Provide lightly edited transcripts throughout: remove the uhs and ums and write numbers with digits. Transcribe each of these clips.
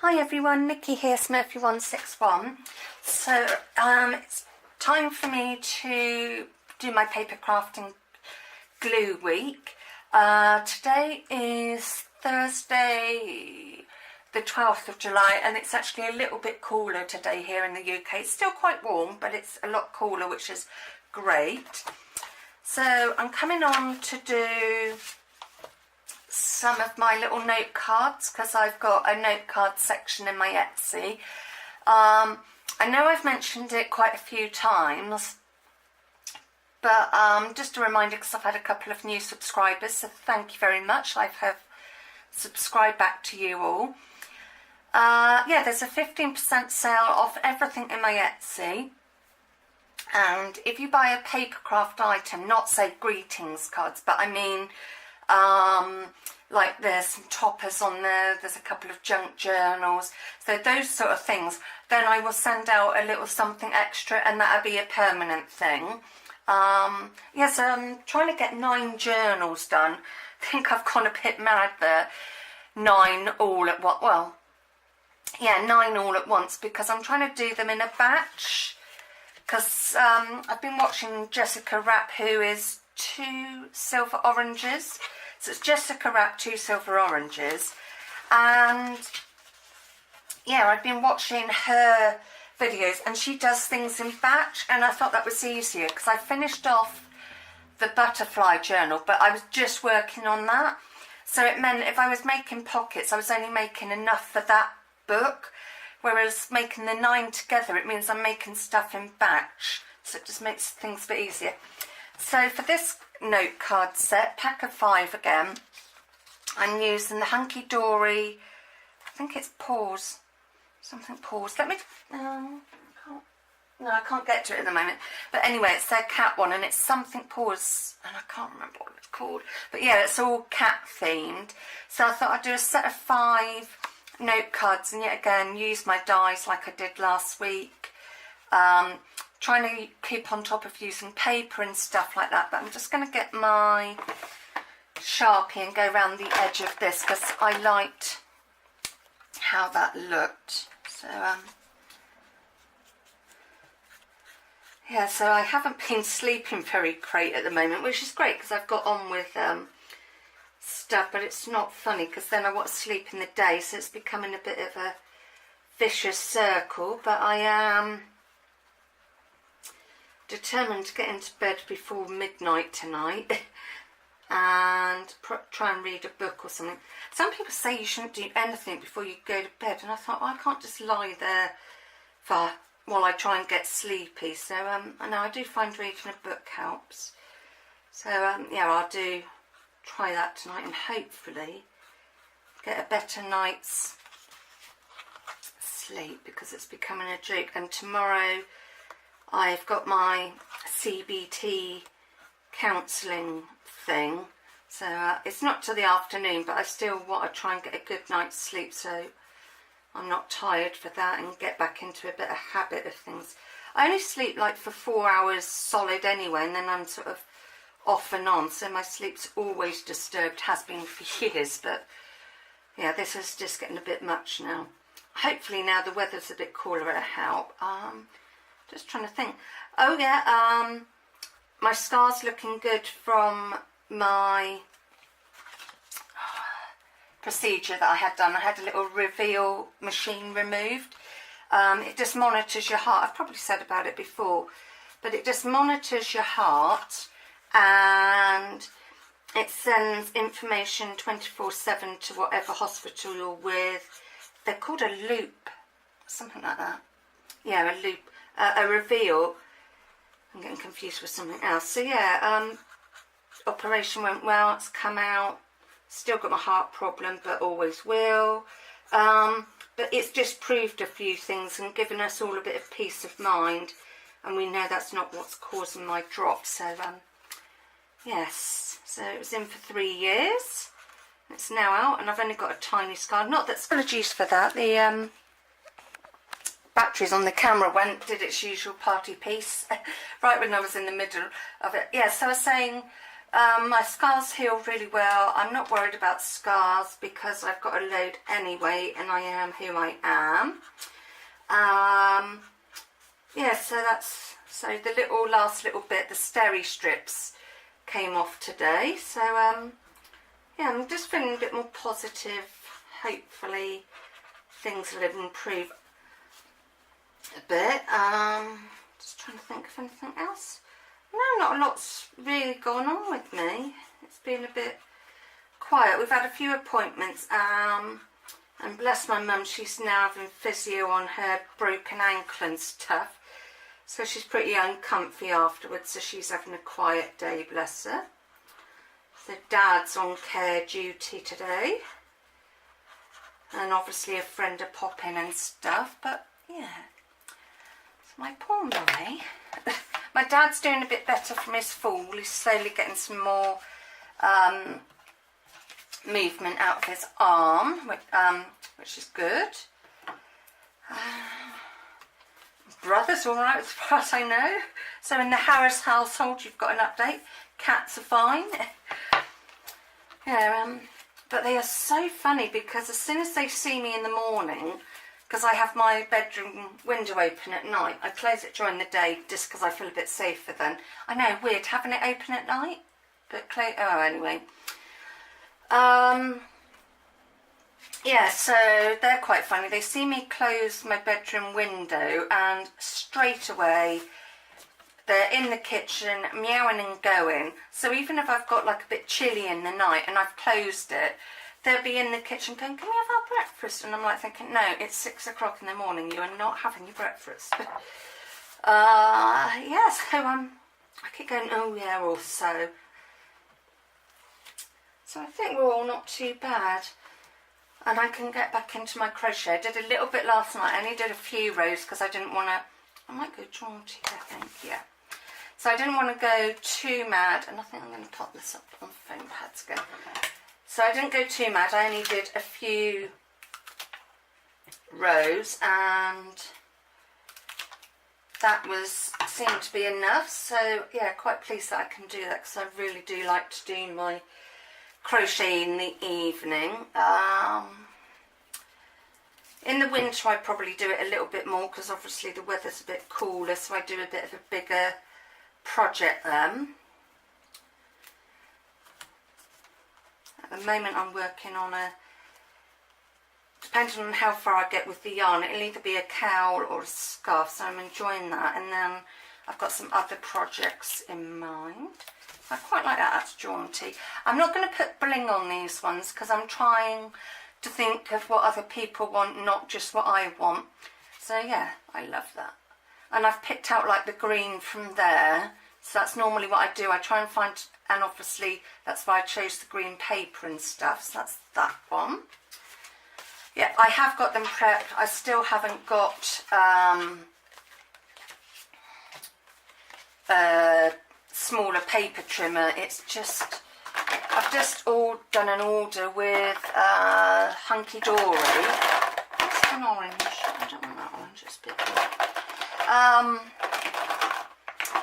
Hi everyone, Nikki here, Smurfy161. So it's time for me to do my paper crafting glue week. Today is Thursday the 12th of July and it's actually a little bit cooler today here in the UK. It's still quite warm, but it's a lot cooler, which is great. So I'm coming on to do some of my little note cards because I've got a note card section in my Etsy. I know I've mentioned it quite a few times, but just a reminder because I've had a couple of new subscribers, so thank you very much. I have subscribed back to you all. Yeah, there's a 15% sale off everything in my Etsy, and if you buy a paper craft item, not say greetings cards, but I mean like there's some toppers on there, there's a couple of junk journals, so those sort of things, then I will send out a little something extra and that'll be a permanent thing. Yes, I'm trying to get 9 journals done. I think I've gone a bit mad there. 9 all at once. Well, yeah, 9 all at once because I'm trying to do them in a batch. Because I've been watching Jessica Rapp, who is 2 silver oranges. So it's Jessica Rapp, 2 silver oranges. And yeah, I've been watching her videos and she does things in batch, and I thought that was easier because I finished off the butterfly journal, but I was just working on that. So it meant if I was making pockets, I was only making enough for that book. Whereas making the 9 together, it means I'm making stuff in batch. So it just makes things a bit easier. So for this note card set, pack of 5 again, I'm using the Hunky Dory, I think it's Paws, something Paws. Let me, no, I can't get to it at the moment. But anyway, it's their cat one and it's something Paws, and I can't remember what it's called. But yeah, it's all cat themed. So I thought I'd do a set of 5 note cards and yet again use my dies like I did last week. Trying to keep on top of using paper and stuff like that, but I'm just going to get my Sharpie and go around the edge of this because I liked how that looked. So yeah, so I haven't been sleeping very great at the moment, which is great because I've got on with stuff, but it's not funny because then I want to sleep in the day, so it's becoming a bit of a vicious circle. But I am determined to get into bed before midnight tonight and try and read a book or something. Some people say you shouldn't do anything before you go to bed, and I thought, well, I can't just lie there while I try and get sleepy. So I know I do find reading a book helps. So yeah, I'll try that tonight and hopefully get a better night's sleep because it's becoming a joke. And tomorrow I've got my CBT counselling thing, so it's not till the afternoon, but I still want to try and get a good night's sleep so I'm not tired for that and get back into a bit of habit of things. I only sleep like for 4 hours solid anyway, and then I'm sort of off and on, so my sleep's always disturbed, has been for years, but yeah, this is just getting a bit much now. Hopefully now the weather's a bit cooler, it'll help. Just trying to think. Oh yeah, my scar's looking good from my procedure that I had done. I had a little reveal machine removed. It just monitors your heart. I've probably said about it before, but it just monitors your heart and it sends information 24/7 to whatever hospital you're with. They're called a loop, something like that. Yeah, a loop. A reveal. I'm getting confused with something else. So yeah, operation went well, it's come out. Still got my heart problem, but always will. But it's just proved a few things and given us all a bit of peace of mind, and we know that's not what's causing my drop. So yes, so it was in for 3 years. It's now out and I've only got a tiny scar. Not that, apologies for that, the batteries on the camera did its usual party piece right when I was in the middle of it. Yeah, so I was saying My scars heal really well. I'm not worried about scars because I've got a load anyway, and I am who I am. Yeah, so the last little bit, the steri strips came off today. So yeah, I'm just feeling a bit more positive. Hopefully things will improve a bit. Just trying to think of anything else. No, not a lot's really gone on with me. It's been a bit quiet. We've had a few appointments, and bless my mum, she's now having physio on her broken ankle and stuff. So she's pretty uncomfy afterwards, so she's having a quiet day, bless her. So Dad's on care duty today. And obviously a friend are popping and stuff, but yeah. So my poor mummy. My dad's doing a bit better from his fall. He's slowly getting some more movement out of his arm, which is good. Brother's all right as far as I know. So in the Harris household, you've got an update. Cats are fine. Yeah, but they are so funny because as soon as they see me in the morning, because I have my bedroom window open at night, I close it during the day just because I feel a bit safer then. I know, weird having it open at night, but anyway. Yeah, so they're quite funny. They see me close my bedroom window and straight away they're in the kitchen meowing and going. So even if I've got like a bit chilly in the night and I've closed it, they'll be in the kitchen going, can we have our breakfast? And I'm like thinking, no, it's 6 o'clock in the morning. You are not having your breakfast. Yeah, so I keep going, oh yeah, also. So I think we're all not too bad. And I can get back into my crochet. I did a little bit last night. I only did a few rows because I didn't want to, I might go jaunty, I think, yeah. So I didn't want to go too mad. And I think I'm going to pop this up on the foam pads again. So I didn't go too mad. I only did a few rows and that seemed to be enough. So yeah, quite pleased that I can do that because I really do like to do my crochet in the evening. In the winter I probably do it a little bit more because obviously the weather's a bit cooler, so I do a bit of a bigger project then. At the moment I'm working on depending on how far I get with the yarn, it'll either be a cowl or a scarf, so I'm enjoying that. And then I've got some other projects in mind. I quite like that, that's jaunty. I'm not going to put bling on these ones because I'm trying to think of what other people want, not just what I want. So yeah, I love that. And I've picked out like the green from there. So that's normally what I do. I try and find, and obviously that's why I chose the green paper and stuff. So that's that one. Yeah, I have got them prepped. I still haven't got smaller paper trimmer. It's just, I've just done an order with Hunky Dory. It's an orange. I don't want that orange, it's a bit big.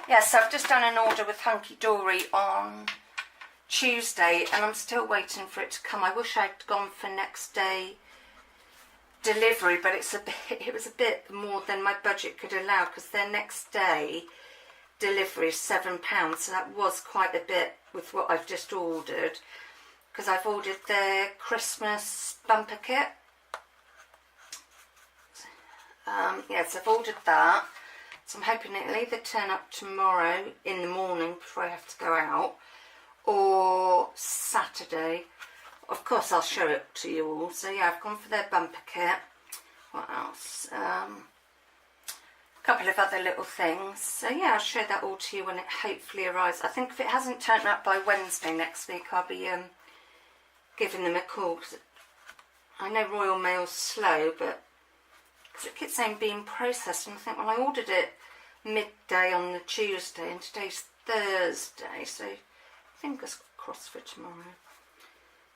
Yeah, so I've just done an order with Hunky Dory on Tuesday and I'm still waiting for it to come. I wish I'd gone for next day delivery, but it was a bit more than my budget could allow because their next day delivery is £7, so that was quite a bit with what I've just ordered because I've ordered their Christmas bumper kit. Yes, I've ordered that, so I'm hoping it'll either turn up tomorrow in the morning before I have to go out or Saturday. Of course I'll show it to you all. So yeah, I've gone for their bumper kit. What else? A couple of other little things. So yeah, I'll show that all to you when it hopefully arrives. I think if it hasn't turned up by Wednesday next week, I'll be giving them a call. Cause I know Royal Mail's slow, but because it keeps saying being processed, and I think, well, I ordered it midday on the Tuesday, and today's Thursday, so fingers crossed for tomorrow.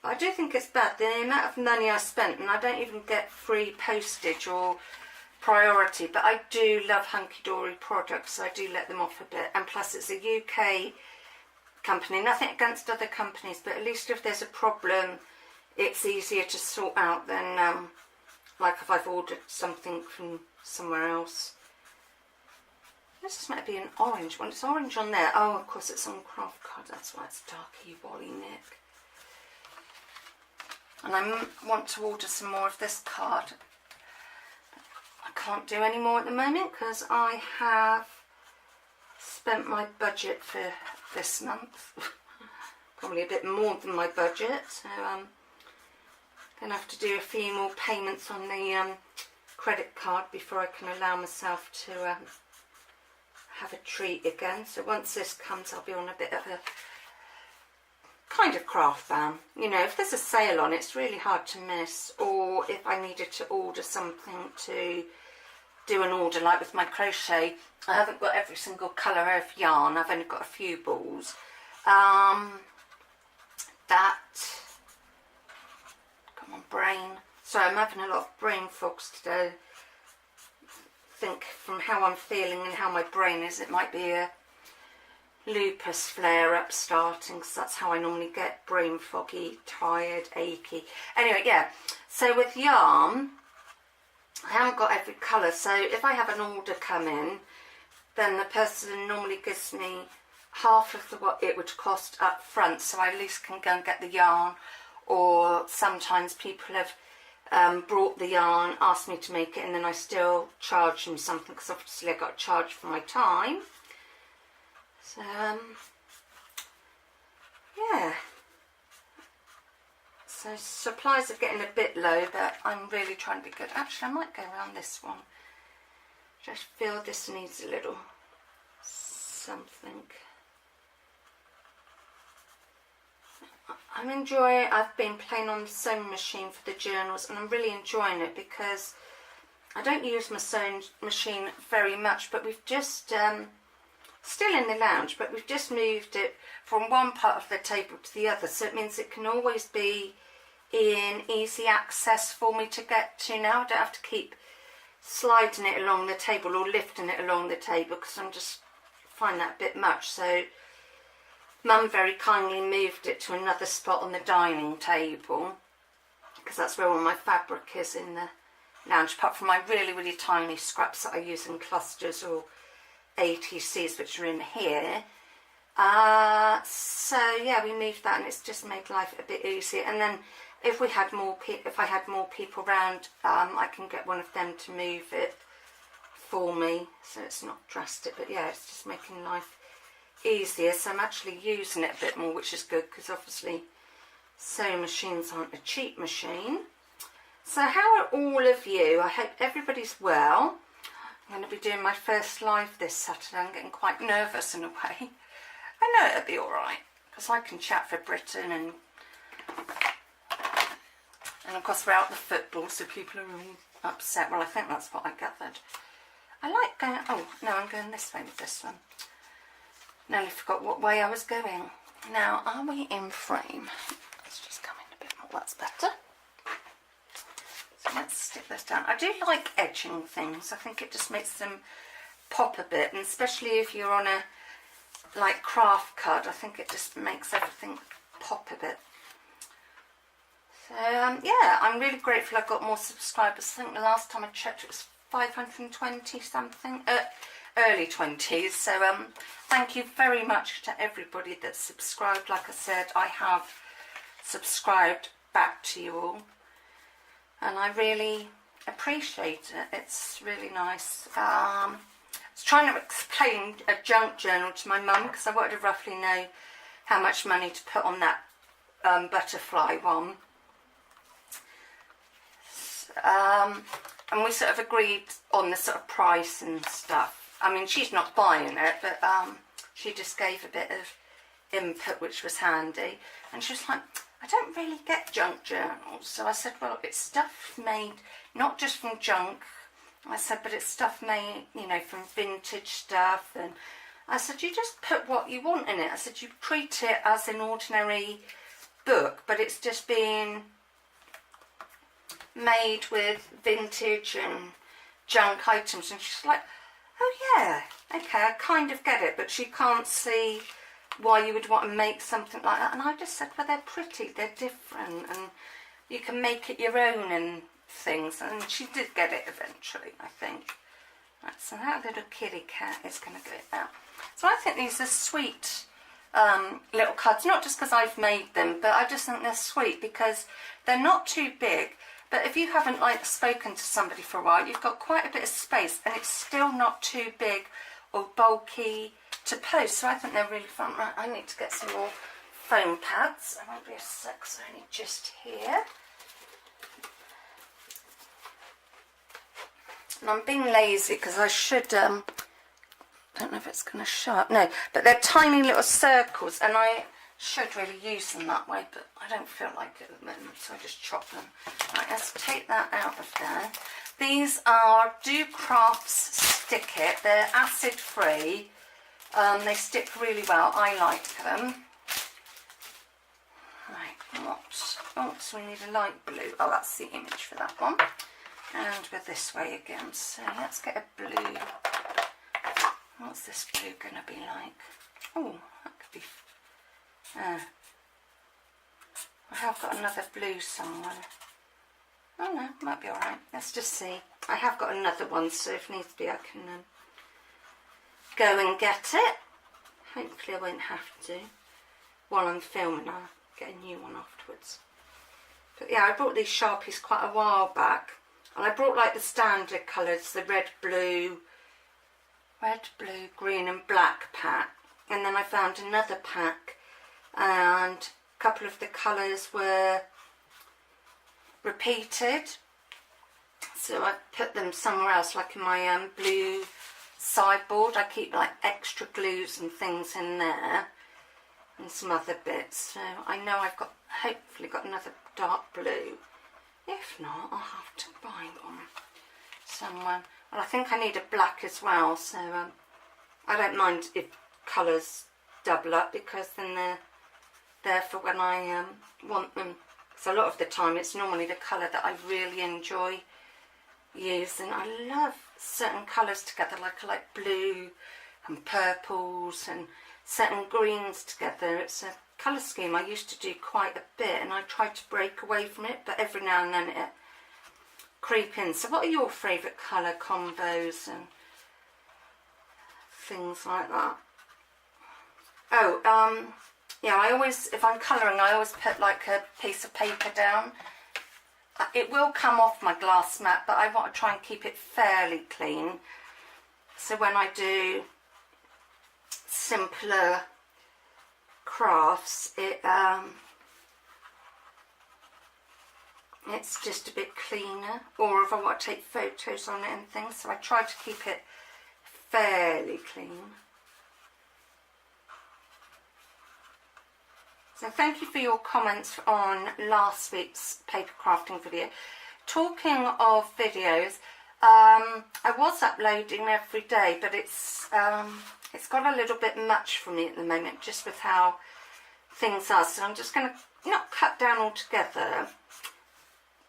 But I do think it's bad, the amount of money I spent, and I don't even get free postage or priority, but I do love Hunky Dory products, so I do let them off a bit. And plus it's a UK company. Nothing against other companies, but at least if there's a problem, it's easier to sort out than like if I've ordered something from somewhere else. This might be an orange one. It's orange on there. Oh, of course it's on craft card. That's why it's darky Wally Nick. And I want to order some more of this card. I can't do any more at the moment because I have spent my budget for this month. Probably a bit more than my budget. So I'm going to have to do a few more payments on the credit card before I can allow myself to have a treat again. So once this comes, I'll be on a bit of a kind of craft ban. You know, if there's a sale on, it's really hard to miss. Or if I needed to order something to do an order, like with my crochet, I haven't got every single colour of yarn. I've only got a few balls. Come on, brain. Sorry, I'm having a lot of brain fogs today. I think from how I'm feeling and how my brain is, it might be a lupus flare-up starting, because that's how I normally get brain foggy, tired, achy. Anyway, yeah, so with yarn, I haven't got every colour, so if I have an order come in, then the person normally gives me half of what it would cost up front, so I at least can go and get the yarn. Or sometimes people have brought the yarn, asked me to make it, and then I still charge them something, because obviously I got charged for my time. So yeah, so supplies are getting a bit low, but I'm really trying to be good. Actually, I might go around this one. Just feel this needs a little something. I'm enjoying, I've been playing on the sewing machine for the journals, and I'm really enjoying it because I don't use my sewing machine very much, but we've just, still in the lounge, but we've just moved it from one part of the table to the other, so it means it can always be in easy access for me to get to now. I don't have to keep sliding it along the table or lifting it along the table, because I'm just find that a bit much. So Mum very kindly moved it to another spot on the dining table, because that's where all my fabric is in the lounge, apart from my really, really tiny scraps that I use in clusters or ATCs, which are in here. So yeah, we moved that, and it's just made life a bit easier. And then if we had more if I had more people around, I can get one of them to move it for me, so it's not drastic. But yeah, it's just making life easier. So I'm actually using it a bit more, which is good, because obviously sewing machines aren't a cheap machine. So how are all of you? I hope everybody's well. I'm going to be doing my first live this Saturday. I'm getting quite nervous in a way. I know it'll be alright, because I can chat for Britain, and of course we're out the football, so people are really upset. Well, I think that's what I gathered. I like going, oh no, I'm going this way with this one. Nearly forgot what way I was going. Now, are we in frame? Let's just come in a bit more, that's better. So let's stick this down. I do like edging things. I think it just makes them pop a bit, and especially if you're on a like craft card, I think it just makes everything pop a bit. So yeah, I'm really grateful I got more subscribers. I think the last time I checked it was 520 something, early 20s. So thank you very much to everybody that subscribed. Like I said, I have subscribed back to you all, and I really appreciate it. It's really nice. I was trying to explain a junk journal to my mum, because I wanted to roughly know how much money to put on that butterfly one. And we sort of agreed on the sort of price and stuff. I mean, she's not buying it, but she just gave a bit of input, which was handy. And she was like, I don't really get junk journals. So I said, well, it's stuff made not just from junk. I said, but it's stuff made, you know, from vintage stuff. And I said, you just put what you want in it. I said, you treat it as an ordinary book, but it's just being made with vintage and junk items. And she's like, oh yeah, okay, I kind of get it, but she can't see why you would want to make something like that. And I just said, well, they're pretty, they're different, and you can make it your own and things. And she did get it eventually, I think. Right, so that little kitty cat is going to go out. So I think these are sweet little cards, not just because I've made them, but I just think they're sweet because they're not too big. But if you haven't like spoken to somebody for a while, you've got quite a bit of space, and it's still not too big or bulky to post. So I think they're really fun. Right, I need to get some more foam pads. I won't be a sec, so only just here. And I'm being lazy because I should, don't know if it's going to show up. No, but they're tiny little circles, and I should really use them that way, but I don't feel like it at the moment, so I just chop them. Right, let's take that out of there. These are Do Crafts Stick It. They're acid free. They stick really well. I like them. Right, what? Oh, so we need a light blue. Oh, that's the image for that one. And we're this way again. So let's get a blue. What's this blue going to be like? Oh, that could be... I have got another blue somewhere. Oh no, might be alright. Let's just see. I have got another one, so if needs be I can go and get it. Hopefully I won't have to. While I'm filming, I'll get a new one afterwards. But yeah, I bought these Sharpies quite a while back. And I brought like the standard colours, the red, blue, green and black pack. And then I found another pack, and a couple of the colours were repeated. So I put them somewhere else, like in my blue sideboard. I keep like extra glues and things in there, and some other bits. So I know I've got, hopefully got another dark blue. If not, I'll have to buy one somewhere. Well, I think I need a black as well, so I don't mind if colours double up, because then they're there for when I want them. So a lot of the time it's normally the colour that I really enjoy using. I love certain colours together, like I like blue and purples and certain greens together. It's a colour scheme I used to do quite a bit, and I try to break away from it, but every now and then it creep in. So what are your favourite colour combos and things like that? Oh, yeah, I always, if I'm colouring, I always put like a piece of paper down. It will come off my glass mat, but I want to try and keep it fairly clean. So when I do simpler crafts, it's just a bit cleaner. Or if I want to take photos on it and things, so I try to keep it fairly clean. So thank you for your comments on last week's paper crafting video. Talking of videos, I was uploading every day, but it's got a little bit much for me at the moment, just with how things are. So I'm just going to not cut down altogether,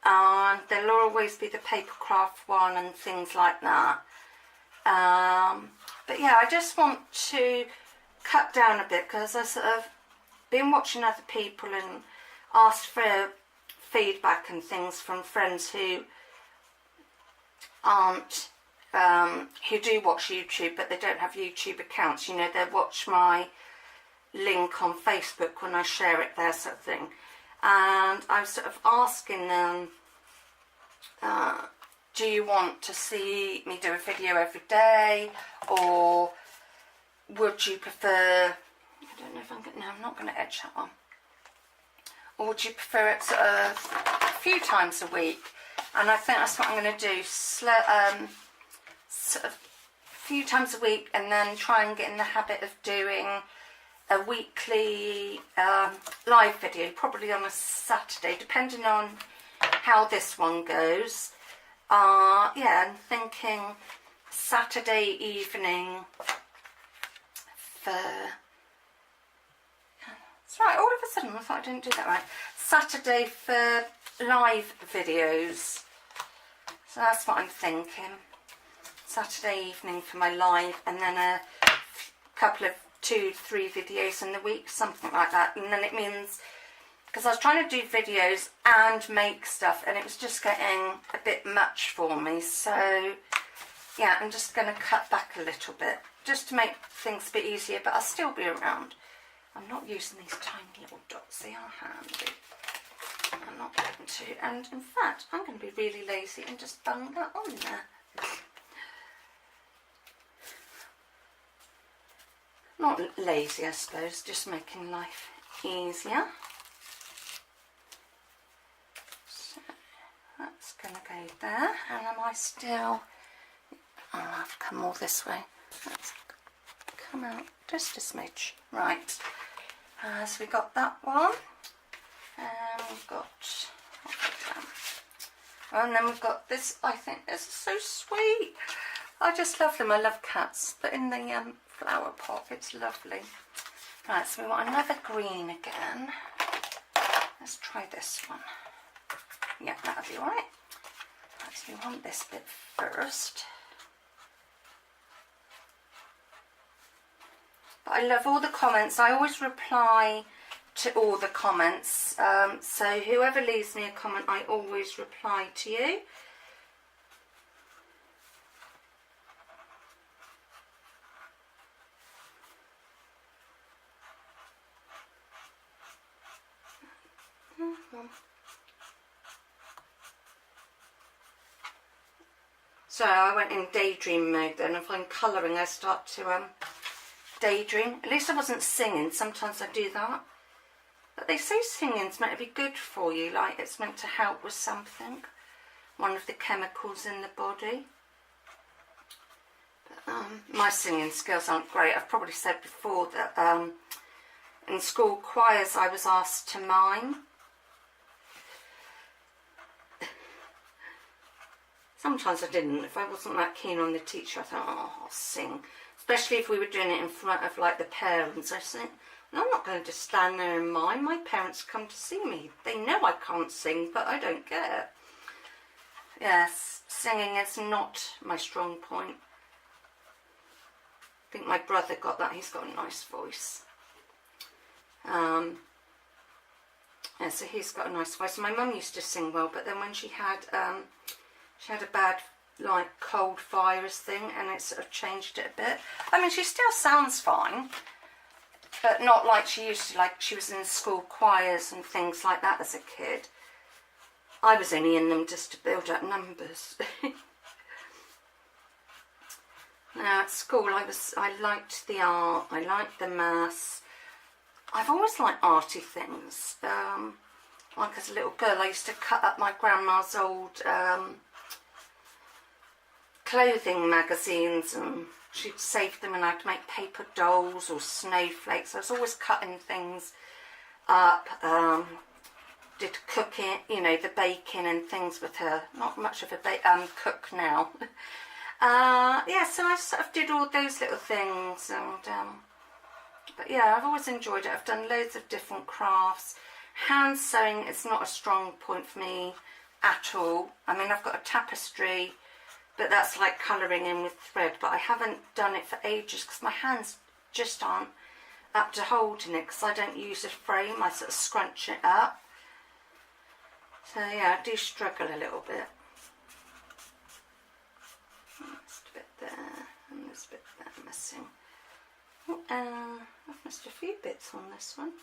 and there'll always be the paper craft one and things like that. But yeah, I just want to cut down a bit, because I sort of been watching other people and asked for feedback and things from friends who aren't who do watch YouTube, but they don't have YouTube accounts. You know, they watch my link on Facebook when I share it there, sort of thing. And I was sort of asking them, do you want to see me do a video every day, or would you prefer, I don't know if I'm going to, no, I'm not going to edge that one. Or would you prefer it sort of a few times a week? And I think that's what I'm going to do, sort of a few times a week, and then try and get in the habit of doing a weekly live video, probably on a Saturday, depending on how this one goes. Yeah, I'm thinking Saturday evening for... That's right, all of a sudden I thought I didn't do that right. Saturday for live videos. So that's what I'm thinking. Saturday evening for my live, and then a couple of 2-3 videos in the week, something like that. And then it means, because I was trying to do videos and make stuff, and it was just getting a bit much for me. So yeah, I'm just going to cut back a little bit just to make things a bit easier, but I'll still be around. I'm not using these tiny little dots, they are handy. I'm not going to, and in fact I'm going to be really lazy and just bung that on there. Not lazy, I suppose, just making life easier. So that's going to go there, and am I still, I'll have to come all this way. Let's come out just a smidge. Right, so we got that one. And we've got, and then we've got this. I think this is so sweet. I just love them. I love cats, but in the flower pot, it's lovely. Right, so we want another green again. Let's try this one. Yeah, that'll be all right. Right, so we want this bit first. But I love all the comments. I always reply to all the comments, so whoever leaves me a comment, I always reply to you. So I went in daydream mode then. If I'm colouring, I start to daydream. At least I wasn't singing. Sometimes I do that. But they say singing's meant to be good for you, like it's meant to help with something, one of the chemicals in the body. But, my singing skills aren't great. I've probably said before that in school choirs I was asked to mime. Sometimes I didn't. If I wasn't that keen on the teacher, I thought, oh, I'll sing. Especially if we were doing it in front of like the parents. I think, I'm not going to stand there and mime. My parents come to see me. They know I can't sing, but I don't care. Yes, singing is not my strong point. I think my brother got that. He's got a nice voice. Yeah, so he's got a nice voice. My mum used to sing well, but then when she had a bad like cold virus thing, and it sort of changed it a bit. I mean, she still sounds fine, but not like she used to. Like she was in school choirs and things like that as a kid. I was only in them just to build up numbers. Now at school I liked the art, I liked the maths. I've always liked arty things. Like as a little girl I used to cut up my grandma's old clothing magazines, and she'd save them and I'd make paper dolls or snowflakes. I was always cutting things up, did cooking, you know, the baking and things with her. Not much of a cook now. Yeah, so I sort of did all those little things, and but yeah, I've always enjoyed it. I've done loads of different crafts. Hand sewing is not a strong point for me at all. I mean, I've got a tapestry, but that's like colouring in with thread, but I haven't done it for ages because my hands just aren't up to holding it, because I don't use a frame. I sort of scrunch it up. So yeah, I do struggle a little bit. There's a bit there, and there's a bit there missing. I've missed a few bits on this one.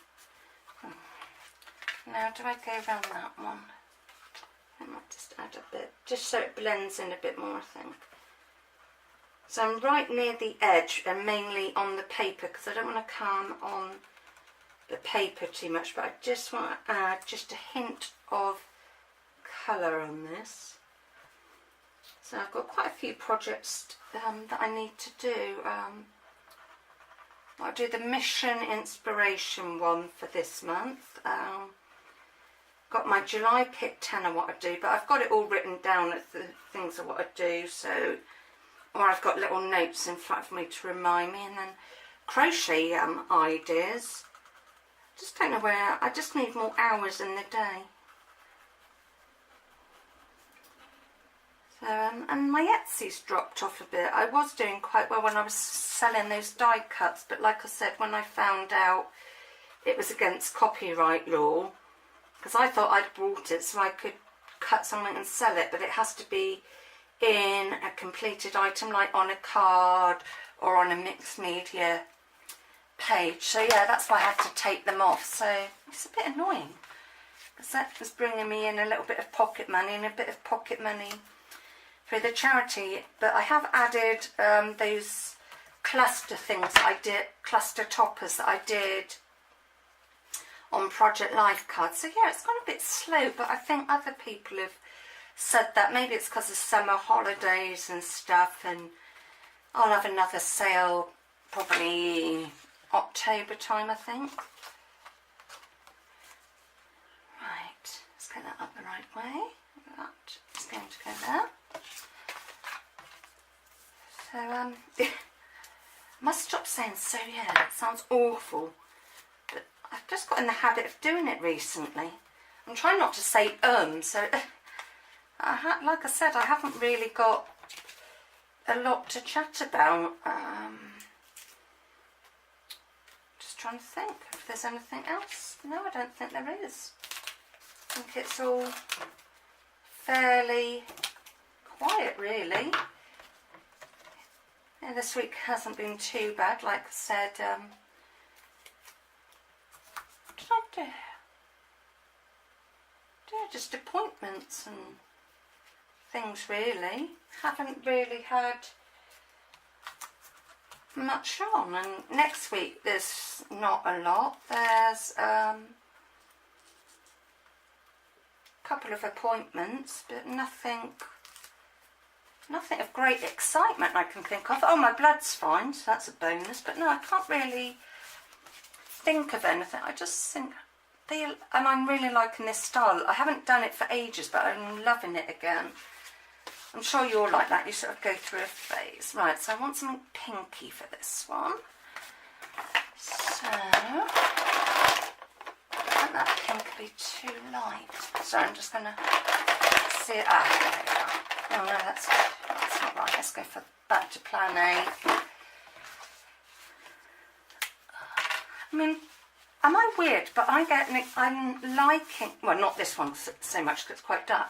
Now, do I go around that one? I might just add a bit, just so it blends in a bit more, I think. So I'm right near the edge and mainly on the paper, because I don't want to come on the paper too much, but I just want to add just a hint of colour on this. So I've got quite a few projects that I need to do. I'll do the Mission Inspiration one for this month. Got my July Pit 10 of what I do, but I've got it all written down as the things of what I do, so, or I've got little notes in front of me to remind me. And then crochet ideas. Just don't know where, I just need more hours in the day. So, and my Etsy's dropped off a bit. I was doing quite well when I was selling those die cuts, but like I said, when I found out it was against copyright law, because I thought I'd bought it so I could cut something and sell it, but it has to be in a completed item, like on a card or on a mixed media page. So yeah, that's why I had to take them off. So it's a bit annoying, because that was bringing me in a little bit of pocket money and a bit of pocket money for the charity. But I have added those cluster things that I did, cluster toppers that I did on Project Life cards. So yeah, it's gone a bit slow, but I think other people have said that maybe it's because of summer holidays and stuff, and I'll have another sale probably October time, I think. Right, let's get that up the right way. That is going to go there. So I must stop saying "so yeah," that sounds awful, but I've just got in the habit of doing it recently. I'm trying not to say so like I said, I haven't really got a lot to chat about. Just trying to think if there's anything else. No, I don't think there is. I think it's all fairly quiet, really. Yeah, this week hasn't been too bad. Like I said, what did I do? Yeah, just appointments and things, really. Haven't really had much on. And next week there's not a lot. There's a couple of appointments, but nothing of great excitement I can think of. Oh, my blood's fine, so that's a bonus. But no, I can't really think of anything. I just think and I'm really liking this style. I haven't done it for ages, but I'm loving it again. I'm sure you're like that. You sort of go through a phase. Right, so I want something pinky for this one. So I don't want that pink to be too light. So I'm just going to see it. Ah, there we go. Oh no, that's not right. Let's go for back to plan A. I mean, am I weird? But I'm liking, well, not this one so much because it's quite dark,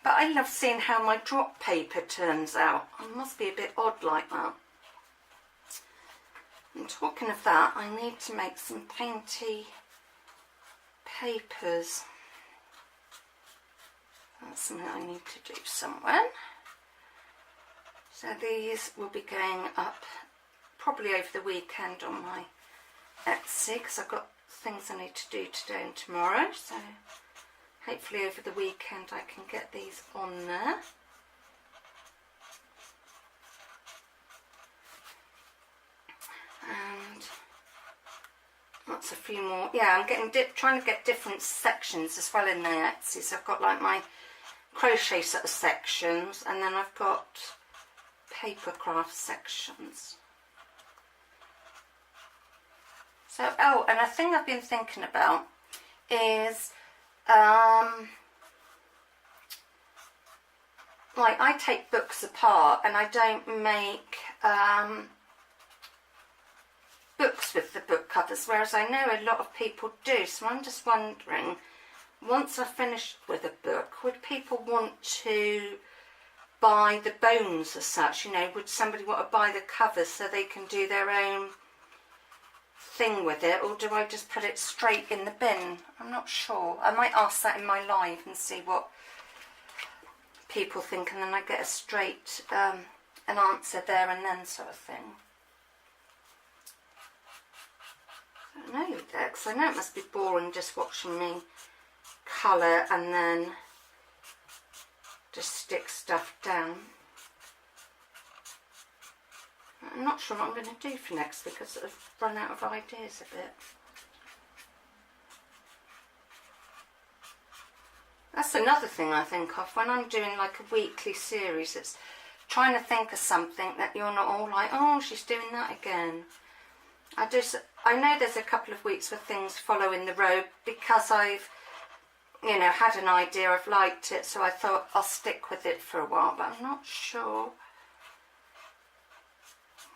but I love seeing how my drop paper turns out. It must be a bit odd like that. And talking of that, I need to make some painty papers. That's something I need to do somewhere. So these will be going up probably over the weekend on my Etsy, because I've got things I need to do today and tomorrow. So hopefully over the weekend I can get these on there. And that's a few more. Yeah, I'm getting trying to get different sections as well in the Etsy. So I've got like my crochet sort of sections, and then I've got paper craft sections. So, oh, and a thing I've been thinking about is, like, I take books apart and I don't make books with the book covers, whereas I know a lot of people do. So I'm just wondering, once I've finished with a book, would people want to buy the bones as such? You know, would somebody want to buy the covers so they can do their own thing with it, or do I just put it straight in the bin? I'm not sure. I might ask that in my live and see what people think, and then I get a straight an answer there and then sort of thing. I don't know yet, because I know it must be boring just watching me colour and then just stick stuff down. I'm not sure what I'm going to do for next week. I've sort of run out of ideas a bit. That's another thing I think of when I'm doing like a weekly series. It's trying to think of something that you're not all like, oh, she's doing that again. I know there's a couple of weeks where things follow in the row because I've you know, had an idea, I've liked it, so I thought I'll stick with it for a while, but I'm not sure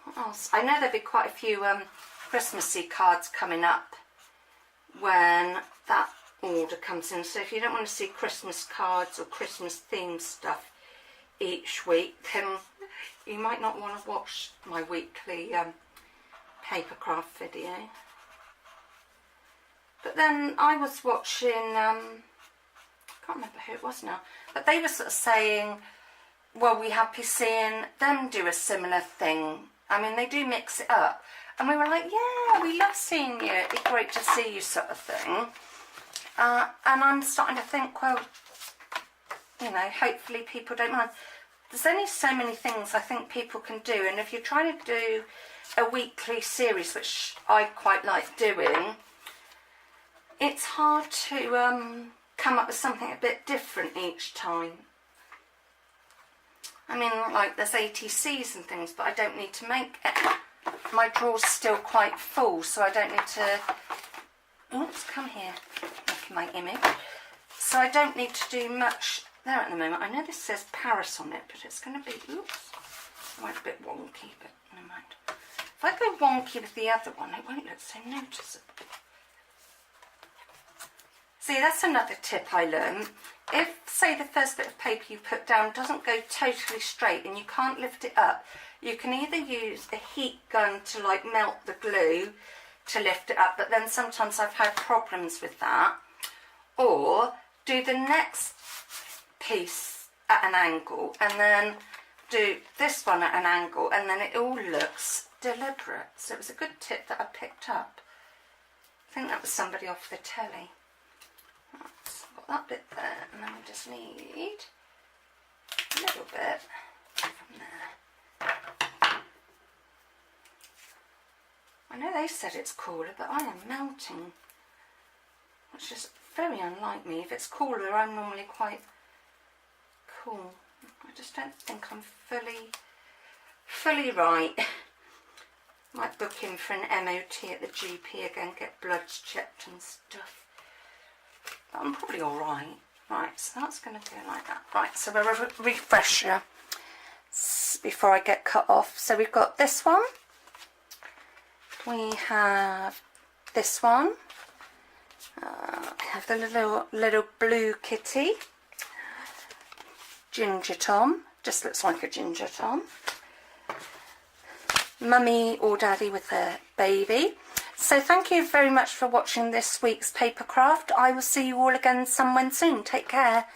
what else. I know there'll be quite a few Christmassy cards coming up when that order comes in, so if you don't want to see Christmas cards or Christmas themed stuff each week, then you might not want to watch my weekly paper craft video. But then I was watching, I can't remember who it was now, but they were sort of saying, well, we happy seeing them do a similar thing. I mean, they do mix it up. And we were like, yeah, we love seeing you. It'd be great to see you, sort of thing. And I'm starting to think, well, you know, hopefully people don't mind. There's only so many things I think people can do. And if you're trying to do a weekly series, which I quite like doing, it's hard to come up with something a bit different each time. I mean, like there's ATCs and things, but I don't need to make it. My drawer's still quite full, so I don't need to, oops, come here, look at my image. So I don't need to do much there at the moment. I know this says Paris on it, but it's going to be, oops, it went a bit wonky, but never mind. If I go wonky with the other one, it won't look so noticeable. See, that's another tip I learned. If, say, the first bit of paper you put down doesn't go totally straight and you can't lift it up, you can either use a heat gun to like melt the glue to lift it up, but then sometimes I've had problems with that, or do the next piece at an angle and then do this one at an angle, and then it all looks deliberate. So it was a good tip that I picked up. I think that was somebody off the telly. Right, so I've got that bit there, and then we just need a little bit from there. I know they said it's cooler, but I am melting, which is very unlike me. If it's cooler, I'm normally quite cool. I just don't think I'm fully right. Might book in for an MOT at the GP again, get bloods checked and stuff. But I'm probably alright. Right, so that's going to go like that. Right, so we're a refresher before I get cut off. So we've got this one. We have this one. We have the little blue kitty. Ginger Tom. Just looks like a Ginger Tom. Mummy or Daddy with a baby. So thank you very much for watching this week's paper craft. I will see you all again someone soon. Take care.